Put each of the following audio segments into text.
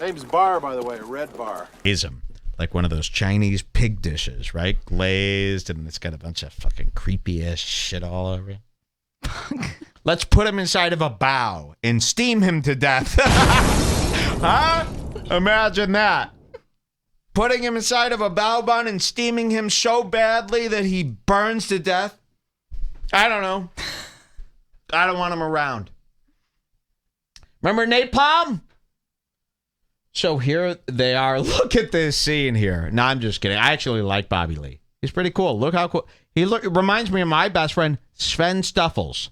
Name's Bar, by the way, Red Bar. Ism. Like one of those Chinese pig dishes, right? Glazed, and it's got a bunch of fucking creepy ass shit all over it. Let's put him inside of a bao and steam him to death. Huh? Imagine that. Putting him inside of a bao bun and steaming him so badly that he burns to death. I don't know. I don't want him around. Remember napalm? So here they are. Look at this scene here. No, I'm just kidding. I actually like Bobby Lee. He's pretty cool. Look how cool. It reminds me of my best friend, Sven Stuffles.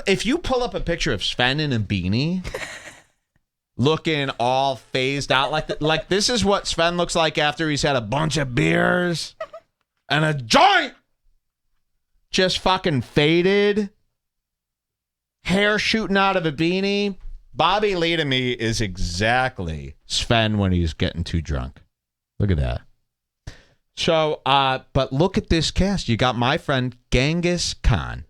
If you pull up a picture of Sven in a beanie, looking all phased out like this is what Sven looks like after he's had a bunch of beers and a joint. Just fucking faded. Hair shooting out of a beanie. Bobby Lee to me is exactly Sven when he's getting too drunk. Look at that. So, but look at this cast. You got my friend Genghis Khan.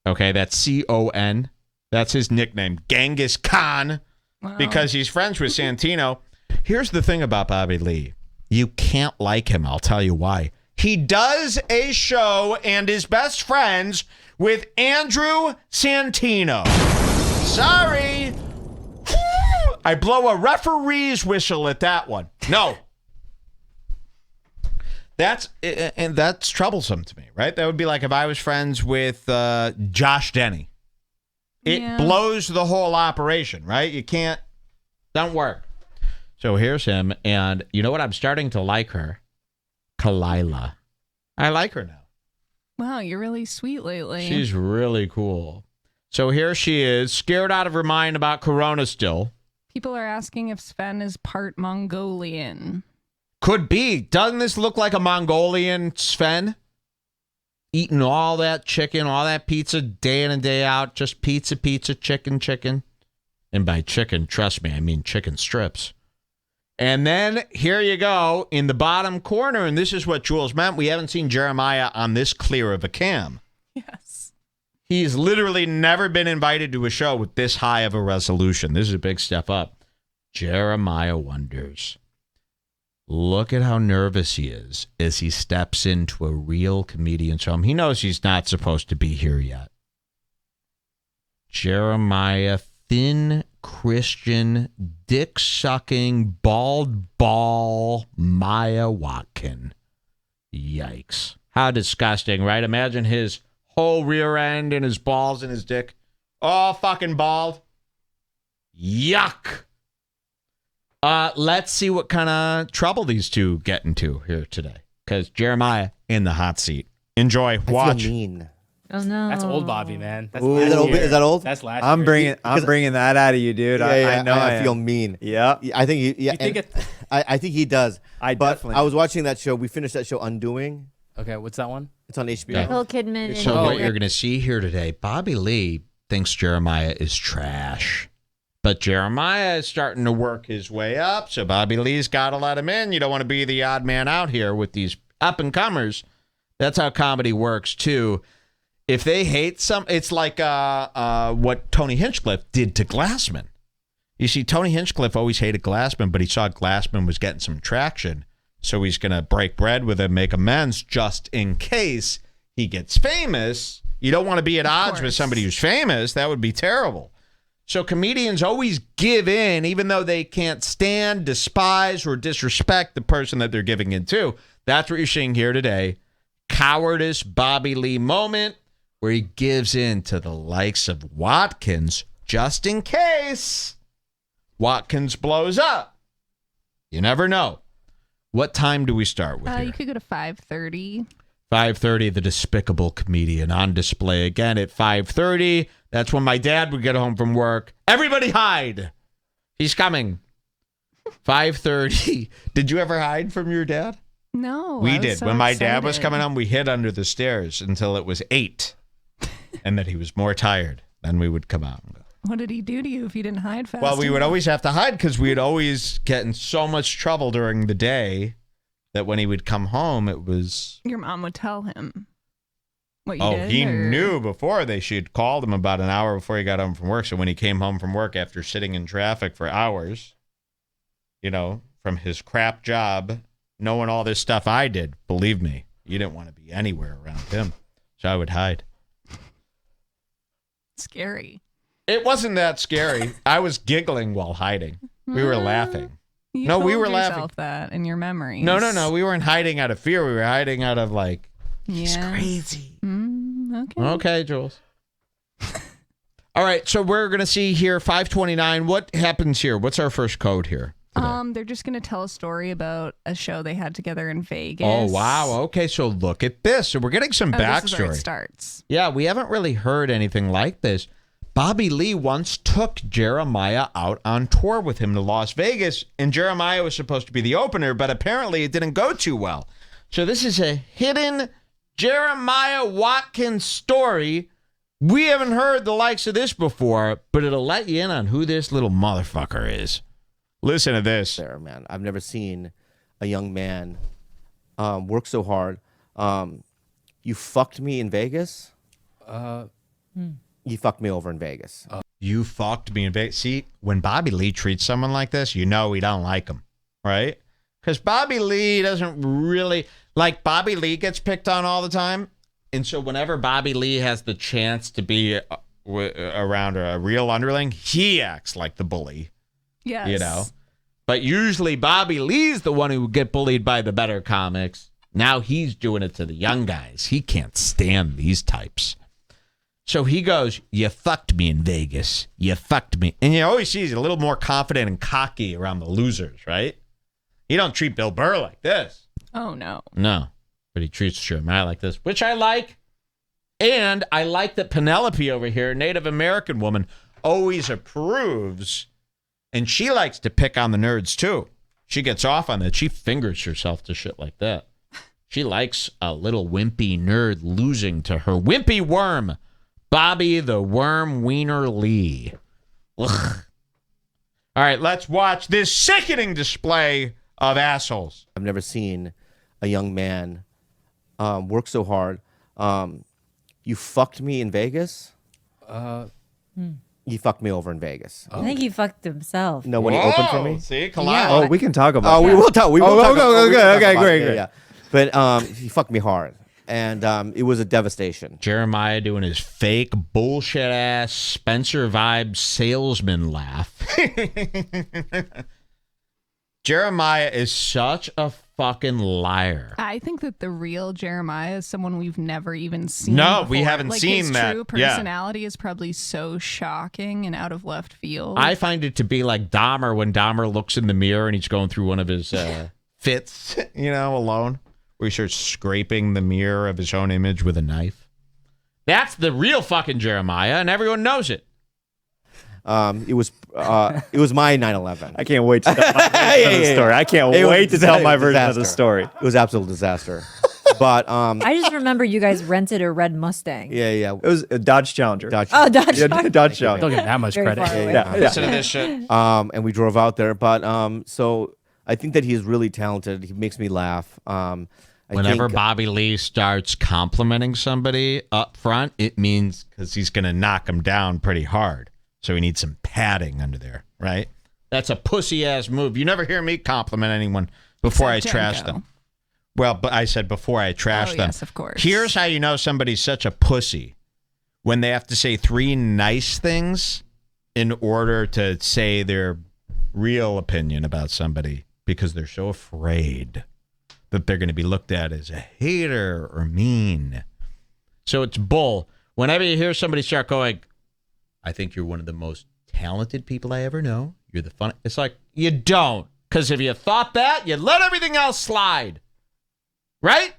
Okay, that's C-O-N. That's his nickname, Genghis Khan, because he's friends with Santino. Here's the thing about Bobby Lee. You can't like him. I'll tell you why. He does a show and is best friends with Andrew Santino. Sorry. I blow a referee's whistle at that one. No. That's troublesome to me, right? That would be like if I was friends with Josh Denny. It blows the whole operation, right? You can't. Don't work. So here's him, and you know what? I'm starting to like her. Kalila. I like her now. Wow, you're really sweet lately. She's really cool. So here she is, scared out of her mind about Corona still. People are asking if Sven is part Mongolian. Could be. Doesn't this look like a Mongolian Sven? Eating all that chicken, all that pizza day in and day out. Just pizza, chicken. And by chicken, trust me, I mean chicken strips. And then here you go in the bottom corner. And this is what Jules meant. We haven't seen Jeremiah on this clear of a cam. Yes. He's literally never been invited to a show with this high of a resolution. This is a big step up. Jeremiah wonders. Look at how nervous he is as he steps into a real comedian's home. He knows he's not supposed to be here yet. Jeremiah, thin, Christian, dick-sucking, bald ball, Maya Watkin. Yikes. How disgusting, right? Imagine his whole rear end and his balls and his dick. All fucking bald. Yuck. Let's see what kind of trouble these two get into here today. Because Jeremiah in the hot seat. Enjoy. Watch. I feel mean. Oh no, that's old Bobby, man. That's Ooh, is that old? That's last I'm year. bringing that out of you, dude. I know. I feel mean. Yeah. I think he. Yeah, You think I think he does. Definitely. I was watching that show. We finished that show, Undoing. Okay, what's that one? It's on HBO. Yeah. Nicole Kidman. So what you're going to see here today, Bobby Lee thinks Jeremiah is trash. But Jeremiah is starting to work his way up, so Bobby Lee's got to let him in. You don't want to be the odd man out here with these up-and-comers. That's how comedy works, too. If they hate it's like what Tony Hinchcliffe did to Glassman. You see, Tony Hinchcliffe always hated Glassman, but he saw Glassman was getting some traction, so he's going to break bread with him, make amends just in case he gets famous. You don't want to be at odds with somebody who's famous. That would be terrible. So comedians always give in, even though they can't stand, despise, or disrespect the person that they're giving in to. That's what you're seeing here today. Cowardice Bobby Lee moment where he gives in to the likes of Watkins just in case Watkins blows up. You never know. What time do we start with here? You could go to 5:30. 5:30, the despicable comedian on display again at 5:30. That's when my dad would get home from work. Everybody hide. He's coming. 5:30. Did you ever hide from your dad? No. We did. So when my dad was excited. coming home, we hid under the stairs until it was 8. And then he was more tired. Then we would come out and go. What did he do to you if you didn't hide fast Well, we would enough? always have to hide because we'd always get in so much trouble during the day that when he would come home, it was... Your mom would tell him what you Oh, did? he or- knew before. She'd called him about an hour before he got home from work. So when he came home from work after sitting in traffic for hours, from his crap job, knowing all this stuff I did. Believe me, you didn't want to be anywhere around him. So I would hide. Scary. It wasn't that scary. I was giggling while hiding. We were laughing. You No, we told were laughing. yourself that in your memories. No. We weren't hiding out of fear. We were hiding out of like, he's Yeah. crazy. Okay. Okay, Jules. All right, so we're going to see here 529. What happens here? What's our first code here? They're just gonna tell a story about a show they had together in Vegas. Oh, wow. Okay, so look at this. So we're getting some This is where backstory. it starts. Yeah, we haven't really heard anything like this. Bobby Lee once took Jeremiah out on tour with him to Las Vegas, and Jeremiah was supposed to be the opener, but apparently it didn't go too well. So this is a hidden Jeremiah Watkins story. We haven't heard the likes of this before, but it'll let you in on who this little motherfucker is. Listen to this. There, man. I've never seen a young man work so hard. You fucked me in Vegas. You fucked me over in Vegas. You fucked me in Vegas. See, when Bobby Lee treats someone like this, you know he don't like him, right? Because Bobby Lee doesn't really like. Bobby Lee gets picked on all the time, and so whenever Bobby Lee has the chance to be around a real underling, he acts like the bully. Yes. But usually Bobby Lee's the one who would get bullied by the better comics. Now he's doing it to the young guys. He can't stand these types. So he goes, you fucked me in Vegas. You fucked me. And you always see he's a little more confident and cocky around the losers, right? He don't treat Bill Burr like this. Oh no. No. But he treats Jeremiah like this, which I like. And I like that Penelope over here, Native American woman, always approves. And she likes to pick on the nerds, too. She gets off on that. She fingers herself to shit like that. She likes a little wimpy nerd losing to her wimpy worm, Bobby the Worm Wiener Lee. Ugh. All right, let's watch this sickening display of assholes. I've never seen a young man work so hard. You fucked me in Vegas. You fucked me over in Vegas. I think he fucked himself. No, when he opened for me. See, Yeah. Oh, we can talk about Oh, that. we will talk. We will talk. Okay, great. Yeah. But he fucked me hard, and it was a devastation. Jeremiah doing his fake bullshit ass Spencer vibe salesman laugh. Jeremiah is such a fucking liar. I think that the real Jeremiah is someone we've never even seen. No, we before. haven't Like, seen his that. True Yeah. personality is probably so shocking and out of left field. I find it to be like Dahmer when Dahmer looks in the mirror and he's going through one of his fits, alone, where he starts scraping the mirror of his own image with a knife. That's the real fucking Jeremiah, and everyone knows it. It was my 9/11. I can't wait to tell my version of the story. I can't wait to tell my version of the story. It was absolute disaster. But I just remember you guys rented a red Mustang. yeah. It was a Dodge Challenger. Dodge. Oh, Dodge. Yeah, Dodge Don't Challenger. give him that much Very credit. far away. Yeah. Listen to this shit. And we drove out there. But so I think that he's really talented. He makes me laugh. Whenever think, Bobby Lee starts complimenting somebody up front, it means because he's going to knock him down pretty hard. So he needs some padding under there, right? That's a pussy-ass move. You never hear me compliment anyone before Except I trash Jenko. them. Well, but I said before I trash them. Yes, of course. Here's how you know somebody's such a pussy. When they have to say 3 nice things in order to say their real opinion about somebody because they're so afraid that they're going to be looked at as a hater or mean. So it's bull. Whenever you hear somebody start going, I think you're one of the most talented people I ever know. You're the fun. It's like, you don't. Because if you thought that, you'd let everything else slide. Right?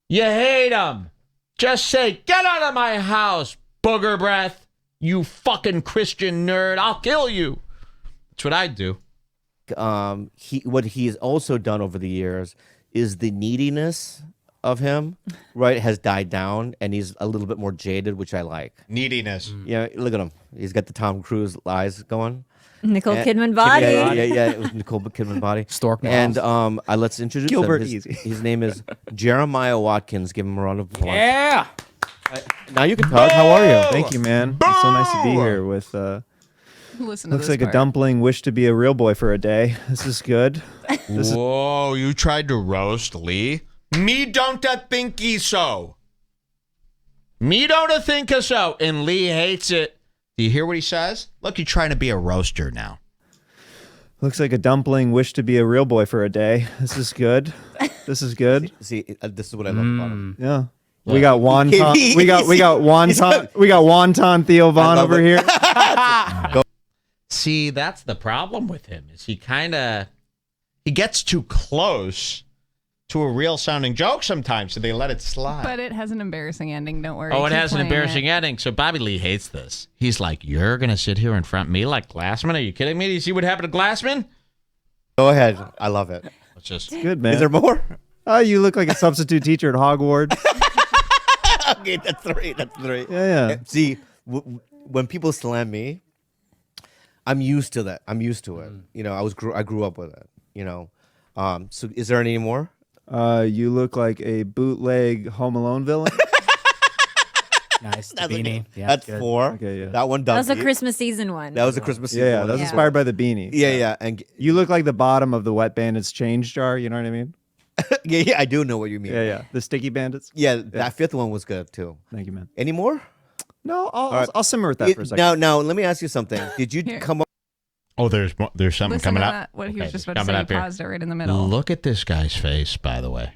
You hate them. Just say, get out of my house, booger breath. You fucking Christian nerd. I'll kill you. That's what I'd do. what he has also done over the years is the neediness of him, right, has died down, and he's a little bit more jaded, which I like. Neediness. Yeah, look at him. He's got the Tom Cruise eyes going. Nicole And- Kidman body. Yeah. It was Nicole Kidman body. Stork And mouth. let's introduce Gilbert him. Easy. His name is Jeremiah Watkins. Give him a round of applause. Yeah. Now you can talk. How are you? Thank you, man. It's so nice to be here with Listen to Looks this like a part. dumpling. Wished to be a real boy for a day. This is good. Whoa, you tried to roast Lee? Me don't think so. Me don't think so. And Lee hates it. Do you hear what he says? Look, you're trying to be a roaster now. Looks like a dumpling. Wished to be a real boy for a day. This is good. This is good. See, this is what I love about him. Yeah. We got wonton. We got wonton. We got wonton Theo Vaughn love over it. here. See, that's the problem with him. Is he gets too close to a real sounding joke sometimes, so they let it slide. But it has an embarrassing ending. Don't worry. Oh, it Keep has an playing embarrassing it. ending. So Bobby Lee hates this. He's like, "You're gonna sit here in front of me like Glassman? Are you kidding me? Do you see what happened to Glassman?" Go ahead. I love it. It's just Good man. Is there more? Oh, you look like a substitute teacher at Hogwarts. Okay, that's three. That's three. Yeah. See, when people slam me, I'm used to that. I'm used to it. You know, I grew up with it. You know, so is there any more? You look like a bootleg Home Alone villain. Nice. The That's beanie. okay. Yeah, That's good. 4. Okay, yeah. That one That does. was a Christmas season one. That was a Christmas season. Yeah, one. that was Yeah. inspired by the beanie. Yeah, and You look like the bottom of the Wet Bandits change jar. You know what I mean? yeah, I do know what you mean. Yeah, yeah. The sticky bandits. Yeah, that fifth one was good too. Thank you, man. Any more? No, I'll, right. I'll simmer with that for a second. Now, let me ask you something. Did you Here. come up? there's something Listen coming to up. that, what he was Okay, just about to coming say. up He here. paused it right in the middle. Look at this guy's face, by the way.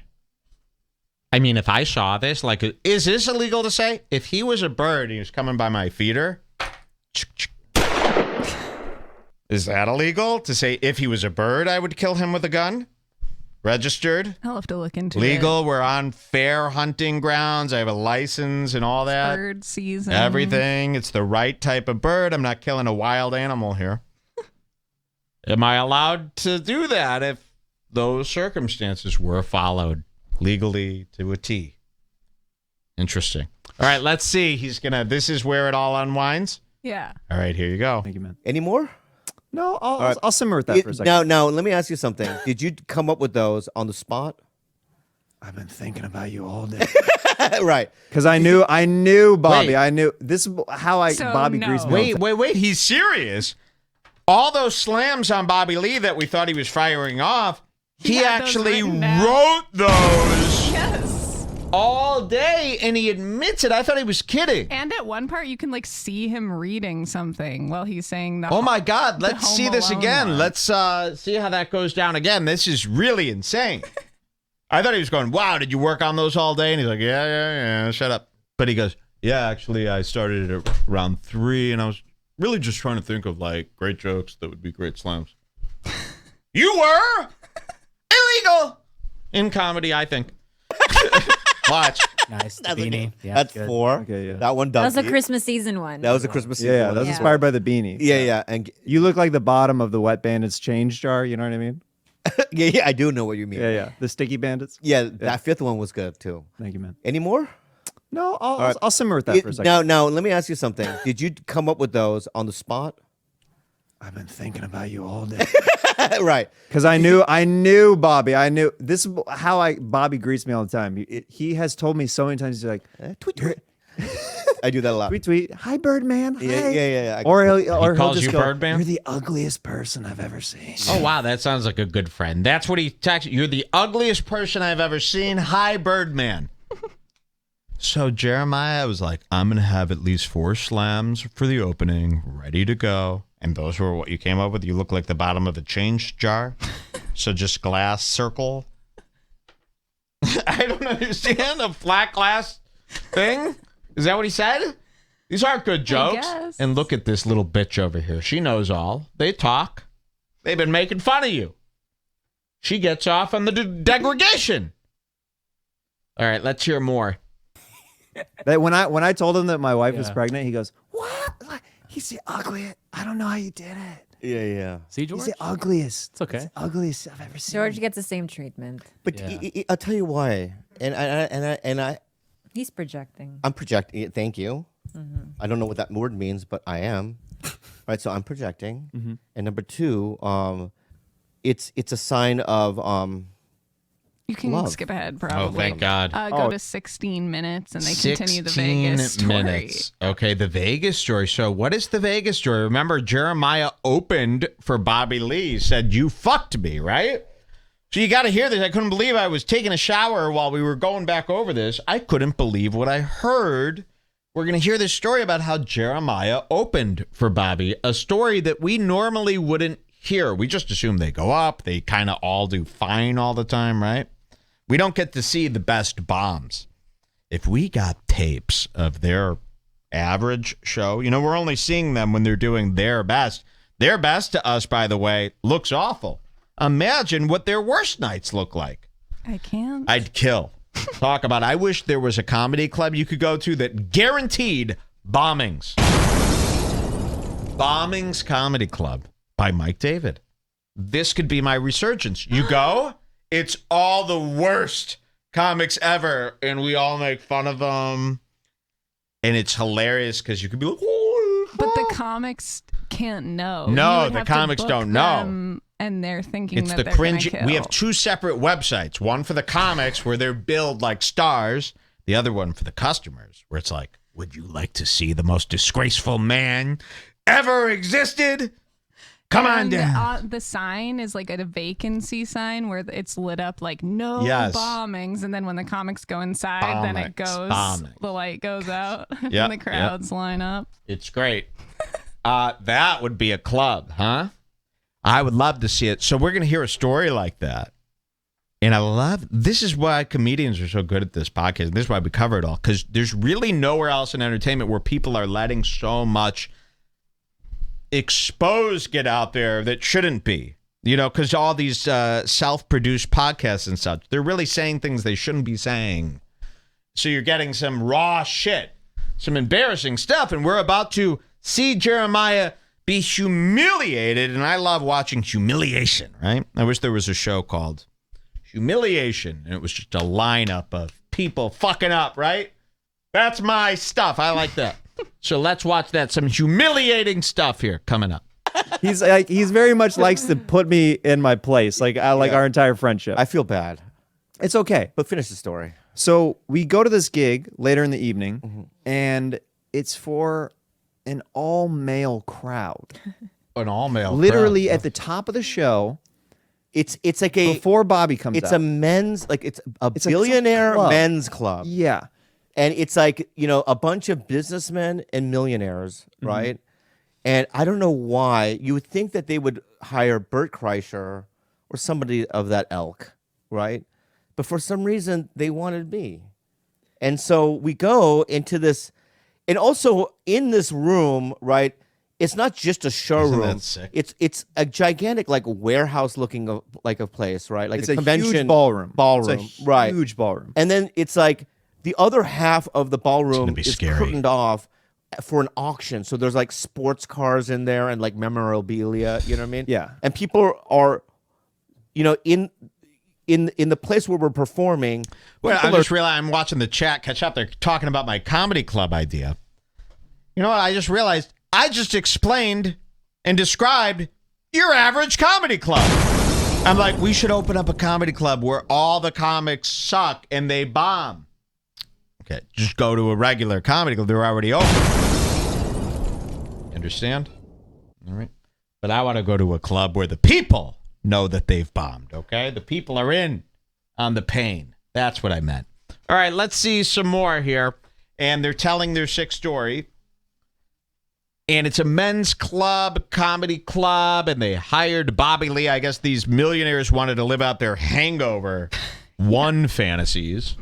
I mean, if I saw this, like, is this illegal to say? If he was a bird and he was coming by my feeder, is that illegal to say if he was a bird, I would kill him with a gun? Registered? I'll have to look into Legal? We're on fair hunting grounds. I have a license and all it. that. Bird season. Everything. It's the right type of bird. I'm not killing a wild animal here. Am I allowed to do that if those circumstances were followed legally to a T? Interesting. All right, let's see. This is where it all unwinds. Yeah. All right, here you go. Thank you, man. Any more? No, I'll, right. I'll simmer with that for a second. Now, let me ask you something. Did you come up with those on the spot? I've been thinking about you all day. Right. Because I knew Bobby. Wait. I knew this is how So, Bobby no. greased me. Wait. He's serious. All those slams on Bobby Lee that we thought he was firing off, he had those actually written down. wrote those Yes. all day, and he admits it. I thought he was kidding. And at one part, you can like see him reading something while he's saying the. Oh my God, the let's see Home this Alone again. one. Let's see how that goes down again. This is really insane. I thought he was going, wow, did you work on those all day? And he's like, yeah, shut up. But he goes, yeah, actually, I started at around 3, and I was really just trying to think of like great jokes that would be great slams. You were illegal in comedy, I think. Watch. Nice. The That's okay. beanie. Yeah, That's good. 4. Okay, yeah. That one That does. was a Christmas season one. That was a Christmas season. Yeah, one. that was Yeah. inspired by the beanie. Yeah, and You look like the bottom of the Wet Bandits change jar. You know what I mean? yeah, I do know what you mean. Yeah. The sticky bandits. Yeah, that fifth one was good too. Thank you, man. Any more? No, I'll, right. I'll simmer with that for a second. Now, let me ask you something. Did you come up with those on the spot? I've been thinking about you all day. Right. Because I knew Bobby. I knew this is how Bobby greets me all the time. He has told me so many times. He's like, Tweet. I do that a lot. tweet. Hi, Birdman. Hi. Yeah. Or he'll calls just you go, Birdman? You're the ugliest person I've ever seen. Oh, wow, that sounds like a good friend. That's what he texted. You're the ugliest person I've ever seen. Hi, Birdman. So Jeremiah was like, I'm going to have at least 4 slams for the opening, ready to go. And those were what you came up with? You look like the bottom of a change jar. So just glass circle. I don't understand. A flat glass thing? Is that what he said? These aren't good jokes. guess. And look at this little bitch over here. She knows all. They talk. They've been making fun of you. She gets off on the degradation. All right, let's hear more. That when I told him that my wife was Yeah. pregnant, he goes, "What? He's the ugliest. I don't know how you did it. Yeah. See, George? He's the ugliest. It's okay. He's the ugliest I've ever seen." George gets the same treatment. But Yeah. I'll tell you why. And He's projecting. I'm projecting. Thank you. I don't know what that word means, but I am. Right. So I'm projecting. And number 2, it's a sign of You can Love. skip ahead, Oh, probably. thank God. Go to 16 minutes, and they continue the 16 Vegas story. minutes. Okay, the Vegas story. So, what is the Vegas story? Remember, Jeremiah opened for Bobby Lee. Said, "You fucked me," right? So you got to hear this. I couldn't believe I was taking a shower while we were going back over this. I couldn't believe what I heard. We're going to hear this story about how Jeremiah opened for Bobby, a story that we normally wouldn't hear. We just assume they go up. They kind of all do fine all the time, right? We don't get to see the best bombs. If we got tapes of their average show, we're only seeing them when they're doing their best. Their best to us, by the way, looks awful. Imagine what their worst nights look like. I can't. I'd kill. Talk about, I wish there was a comedy club you could go to that guaranteed bombings. Bombings Comedy Club by Mike David. This could be my resurgence. You go, it's all the worst comics ever, and we all make fun of them. And it's hilarious because you could be like, oh, But the comics can't know. No, You would the have to comics book don't know. them, and they're thinking it's that the they're gonna cringe. kill. We have two separate websites. One for the comics where they're billed like stars. The other one for the customers where it's like, would you like to see the most disgraceful man ever existed? Come on And, down. the sign is like a vacancy sign where it's lit up like no Yes. bombings, and then when the comics go inside, then it Bombings. goes. Bombings. The light goes out, Yep, and the crowds line up. It's great. That would be a club, huh? I would love to see it. So we're going to hear a story like that. And I love, this is why comedians are so good at this podcast. And this is why we cover it all. Because there's really nowhere else in entertainment where people are letting so much exposed get out there that shouldn't be. Because all these self-produced podcasts and such, they're really saying things they shouldn't be saying. So you're getting some raw shit, some embarrassing stuff. And we're about to see Jeremiah be humiliated. And I love watching humiliation, right? I wish there was a show called Humiliation, and it was just a lineup of people fucking up, right? That's my stuff. I like that. So let's watch that. Some humiliating stuff here coming up. He's very much likes to put me in my place, like our entire friendship. I feel bad, It's okay. but finish the story. So we go to this gig later in the evening, and it's for an all-male crowd. An all-male Literally crowd. at the top of the show, It's like a before Bobby comes it's out. a men's it's a It's a billionaire club. men's club. Yeah. And it's like, a bunch of businessmen and millionaires, right? And I don't know why. You would think that they would hire Bert Kreischer or somebody of that ilk, right? But for some reason, they wanted me. And so we go into this, and also in this room, right? It's not just a showroom. that sick? It's a gigantic, like, warehouse-looking a place, right? Like It's a a convention huge ballroom. Ballroom, It's a right? huge ballroom. And then it's like the other half of the ballroom be is scary. curtained off for an auction. So there's like sports cars in there and like memorabilia, you know what I mean? Yeah. And people are, in the place where we're performing. Well, people I just realized I'm watching the chat catch up. They're talking about my comedy club idea. You know what? I just realized I just explained and described your average comedy club. I'm like, we should open up a comedy club where all the comics suck and they bomb. Okay, just go to a regular comedy club. They're already open. You understand? All right. But I want to go to a club where the people know that they've bombed, okay? The people are in on the pain. That's what I meant. All right, let's see some more here. And they're telling their sick story. And it's a men's club, comedy club, and they hired Bobby Lee. I guess these millionaires wanted to live out their hangover one fantasies.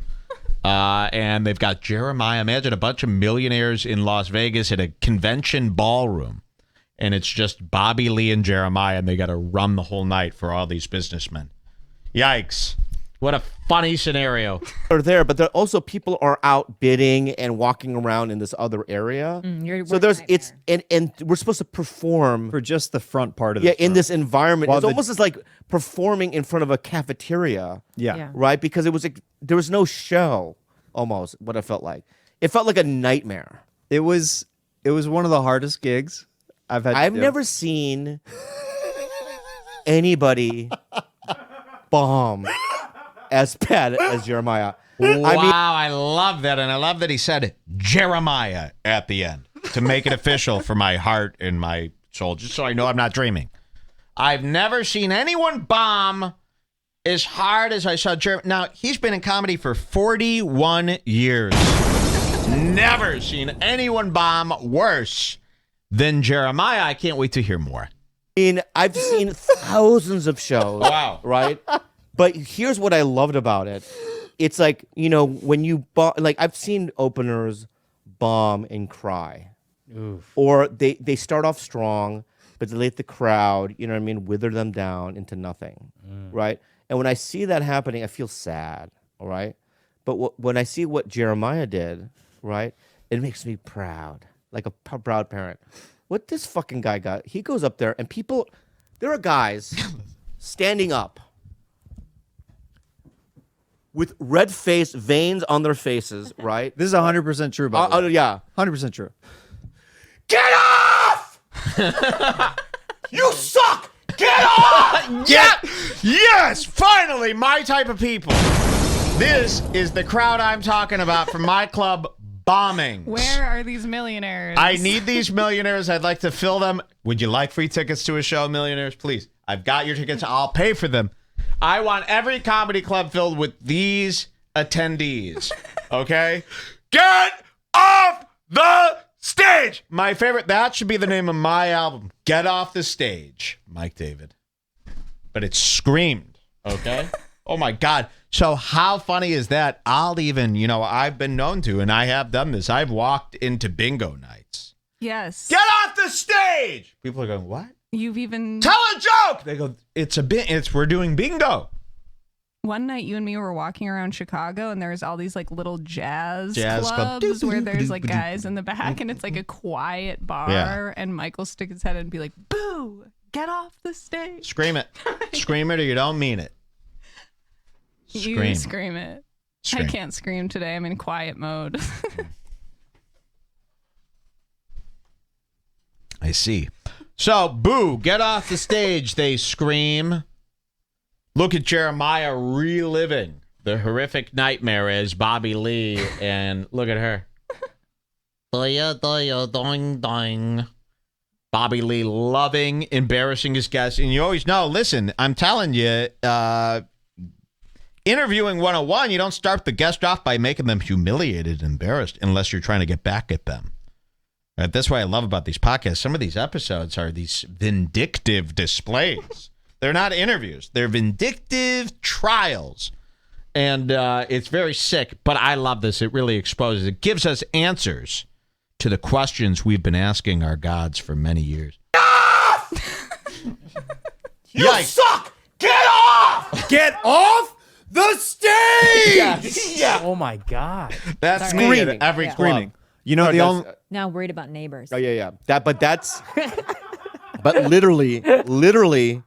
And they've got Jeremiah. Imagine a bunch of millionaires in Las Vegas at a convention ballroom. And it's just Bobby Lee and Jeremiah, and they got to run the whole night for all these businessmen. Yikes. What a funny scenario. Are there, but there also people are out bidding and walking around in this other area. Your So worst there's nightmare. and we're supposed to perform For just the front part of the in show. this environment. While It's the- almost as like performing in front of a cafeteria. Yeah. Yeah. Right? Because it was there was no show, almost, what it felt like. It felt like a nightmare. It was one of the hardest gigs I've had. to I've do. never seen anybody bomb as bad as Jeremiah. Wow, I love that. And I love that he said Jeremiah at the end to make it official for my heart and my soul, just so I know I'm not dreaming. I've never seen anyone bomb as hard as I saw Jeremiah. Now, he's been in comedy for 41 years. Never seen anyone bomb worse than Jeremiah. I can't wait to hear more. I've seen thousands of shows. Wow. Right? But here's what I loved about it. It's like, when you like I've seen openers bomb and cry. Oof. Or they start off strong, but they let the crowd, wither them down into nothing. Right? And when I see that happening, I feel sad. All right? But when I see what Jeremiah did, right, it makes me proud, like a proud parent. What this fucking guy got, he goes up there and there are guys standing up with red-faced veins on their faces, right? This is 100% true, by the way. Yeah. 100% true. Get off! You suck! Get off! Yes, finally, my type of people. This is the crowd I'm talking about from my club, Bombing. Where are these millionaires? I need these millionaires. I'd like to fill them. Would you like free tickets to a show, millionaires? Please. I've got your tickets. I'll pay for them. I want every comedy club filled with these attendees. Okay? Get off the stage! My favorite, that should be the name of my album. Get Off the Stage, Mike David. But it's screamed, okay? Oh my God. So how funny is that? I'll even, I've been known to, and I have done this. I've walked into bingo nights. Yes. Get off the stage! People are going, what? You've even... Tell a joke! They go, we're doing bingo. One night you and me were walking around Chicago and there's all these like little jazz club. clubs where there's like guys in the back and it's like a quiet bar. Yeah. And Michael stick his head in and be like, boo, get off the stage. Scream it. Scream it or you don't mean it. You scream it. Scream. I can't scream today. I'm in quiet mode. I see. So, boo, get off the stage, they scream. Look at Jeremiah reliving the horrific nightmare as Bobby Lee, and look at her. Doing, doing. Bobby Lee loving, embarrassing his guests. And you always know, listen, I'm telling you, interviewing 101, you don't start the guest off by making them humiliated and embarrassed unless you're trying to get back at them. Right? That's what I love about these podcasts. Some of these episodes are these vindictive displays. They're not interviews. They're vindictive trials. And it's very sick, but I love this. It really exposes. It gives us answers to the questions we've been asking our gods for many years. You suck! Get off! Get off the stage! Yeah. Oh my God. That's me Screaming. at every Screaming. club. You know, the only... Now worried about neighbors. Oh, yeah. But literally,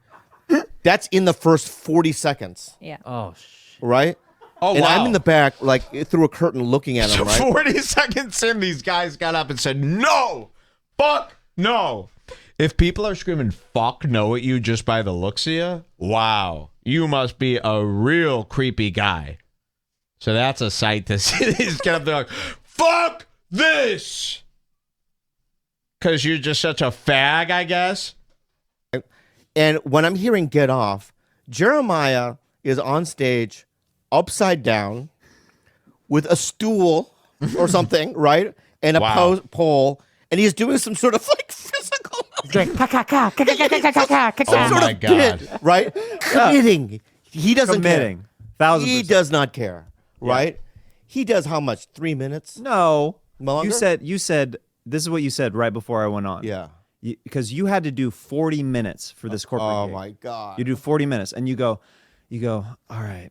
that's in the first 40 seconds, Yeah. Oh, right? Oh, And wow. I'm in the back, like, through a curtain looking at So him, right? 40 seconds in, these guys got up and said, no, fuck no. If people are screaming fuck no at you just by the looks of you, wow, you must be a real creepy guy. So that's a sight to see. They just get up there like, fuck this. Because you're just such a fag, I guess. And when I'm hearing Get Off, Jeremiah is on stage upside down with a stool or something, right? And a Wow. pole. And he's doing some sort of like physical Oh some sort my of God. bit, right? Committing. He doesn't Committing. care. 1000%. He does not care, right? He does how much? 3 minutes? No. Longer? You said, this is what you said right before I went on. Yeah. Because you had to do 40 minutes for this corporate Oh gig. my God. You do 40 minutes and you go, all right.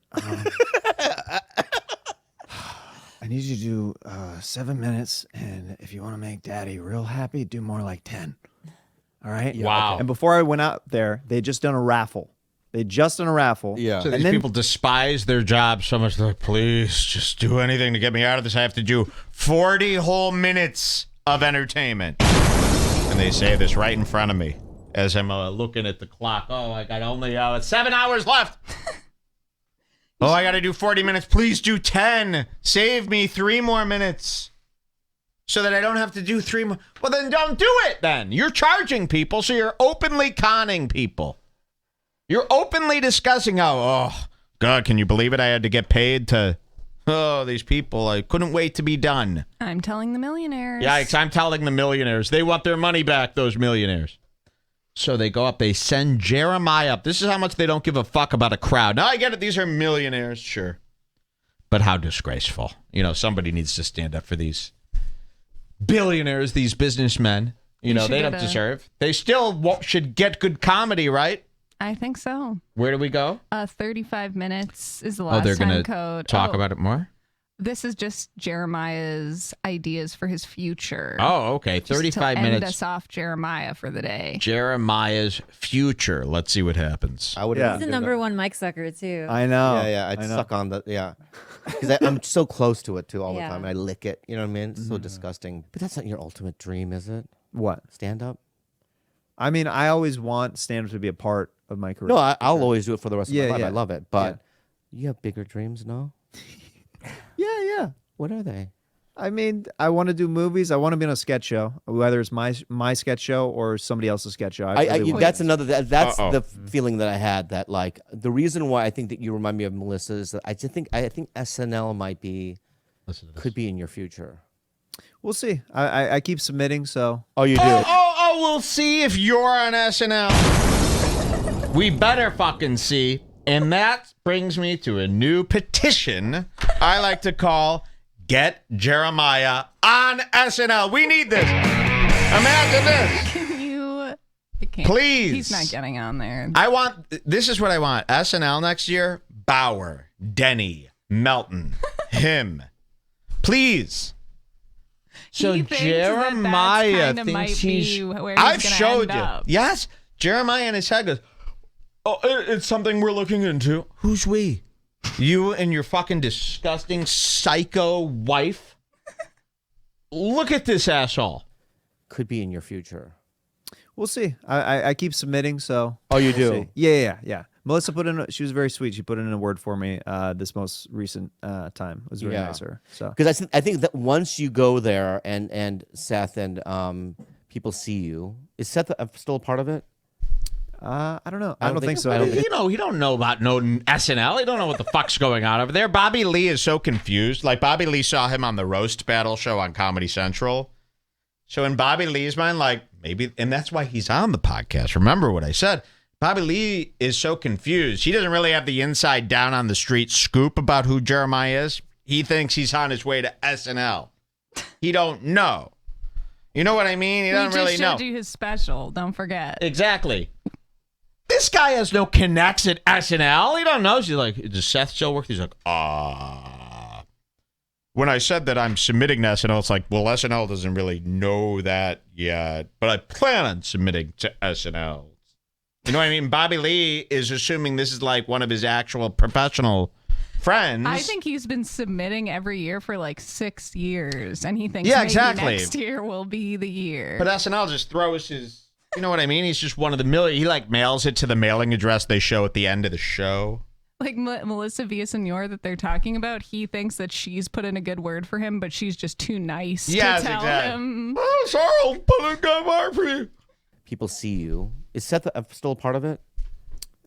I need you to do 7 minutes. And if you want to make daddy real happy, do more like 10. All right. Wow. And before I went out there, they just done a raffle. Yeah. So And these then- people despise their job so much. They're like, please just do anything to get me out of this. I have to do 40 whole minutes of entertainment. And they say this right in front of me as I'm looking at the clock. Oh, I got only 7 hours left. Oh, I got to do 40 minutes. Please do 10. Save me 3 more minutes so that I don't have to do 3 more. Well, then don't do it then. You're charging people, so you're openly conning people. You're openly discussing how, oh, God, can you believe it? I had to get paid to, oh, these people. I couldn't wait to be done. I'm telling the millionaires. Yikes, I'm telling the millionaires. They want their money back, those millionaires. So they go up, they send Jeremiah up. This is how much they don't give a fuck about a crowd. Now I get it, these are millionaires, sure. But how disgraceful. You know, somebody needs to stand up for these billionaires, these businessmen. You know, they don't deserve. They still should get good comedy, right? I think so. Where do we go? 35 minutes is the last they're time gonna code. talk about it more? This is just Jeremiah's ideas for his future. Oh, okay. Just to 35 end minutes. us off Jeremiah for the day. Jeremiah's future. Let's see what happens. I would. Yeah. He's the number one mic sucker too. I know. Yeah, I'd I know. suck on the because I'm so close to it too all the Yeah. time. I lick it. You know what I mean? It's so disgusting. But that's not your ultimate dream, is it? What? Stand up? I mean, I always want stand-up to be a part of my career. No, I'll always do it for the rest of Yeah, my life. yeah. I love it. But you have bigger dreams, no? Yeah. What are they? I mean, I want to do movies. I want to be on a sketch show, whether it's my sketch show or somebody else's sketch show. That's another. That's Uh-oh. the feeling that I had. That like the reason why I think that you remind me of Melissa is that I think SNL might be Listen to this. could be in your future. We'll see. I keep submitting, so Oh, you do. Oh, we'll see if you're on SNL. We better fucking see. And that brings me to a new petition I like to call Get Jeremiah on SNL. We need this. Imagine this. Can you? I can't. Please. He's not getting on there. This is what I want. SNL next year, Bauer, Denny, Melton, him. Please. So He thinks Jeremiah that kinda thinks might he's. be where he's I've gonna showed end you. up. Yes, Jeremiah in his head goes, "Oh, it's something we're looking into." Who's we? You and your fucking disgusting psycho wife. Look at this asshole. Could be in your future. we'll see. I keep submitting, so. Oh, you we'll do? see. Yeah. Melissa put in. She was very sweet. She put in a word for me. This most recent time it was very nice of her. So. Because I think that once you go there and Seth and people see you, is Seth still a part of it? I don't know. I don't think so. I don't think- He don't know about no SNL. He don't know what the fuck's going on over there. Bobby Lee is so confused. Like, Bobby Lee saw him on the Roast Battle show on Comedy Central. So in Bobby Lee's mind, like, maybe, and that's why he's on the podcast. Remember what I said. Bobby Lee is so confused. He doesn't really have the inside down on the street scoop about who Jeremiah is. He thinks he's on his way to SNL. He don't know. You know what I mean? He doesn't really know. We just showed you his special. Don't forget. Exactly. This guy has no connects at SNL. He don't know. He's like, does Seth still work? He's like, When I said that I'm submitting to SNL, it's like, well, SNL doesn't really know that yet, but I plan on submitting to SNL. You know what I mean? Bobby Lee is assuming this is like one of his actual professional friends. I think he's been submitting every year for like 6 years, and he thinks Yeah, maybe exactly. next year will be the year. But SNL just throws his, you know what I mean? He's just one of the million. He like mails it to the mailing address they show at the end of the show. Like Melissa Villasenor that they're talking about, he thinks that she's put in a good word for him, but she's just too nice Yes, to tell exactly. him. Oh, Charles, put in good word for you. People see you. Is Seth still a part of it?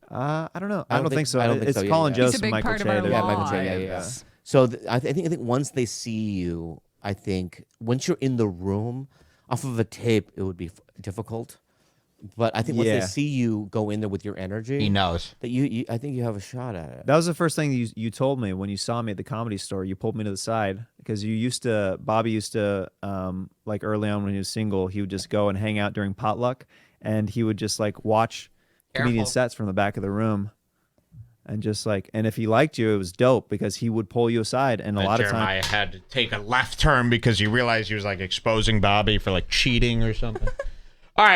I don't know. I don't think so. I don't think It's so, yeah, Colin yeah. He's a Joseph, big Michael part of Che. our they're- Yeah, Michael Che, yeah. lives. So I think once they see you, I think once you're in the room, off of a tape, it would be difficult. But I think once they Yeah. see you go in there with your energy, He knows. that you I think you have a shot at it. That was the first thing you told me when you saw me at the Comedy Store. You pulled me to the side because Bobby used to, like early on when he was single, he would just go and hang out during potluck, and he would just like watch comedian sets from the back of the room, and just like, and if he liked you, it was dope because he would pull you aside, and a lot of Jeremiah times. had to take a left turn because he realized he was like exposing Bobby for like cheating or something. All right.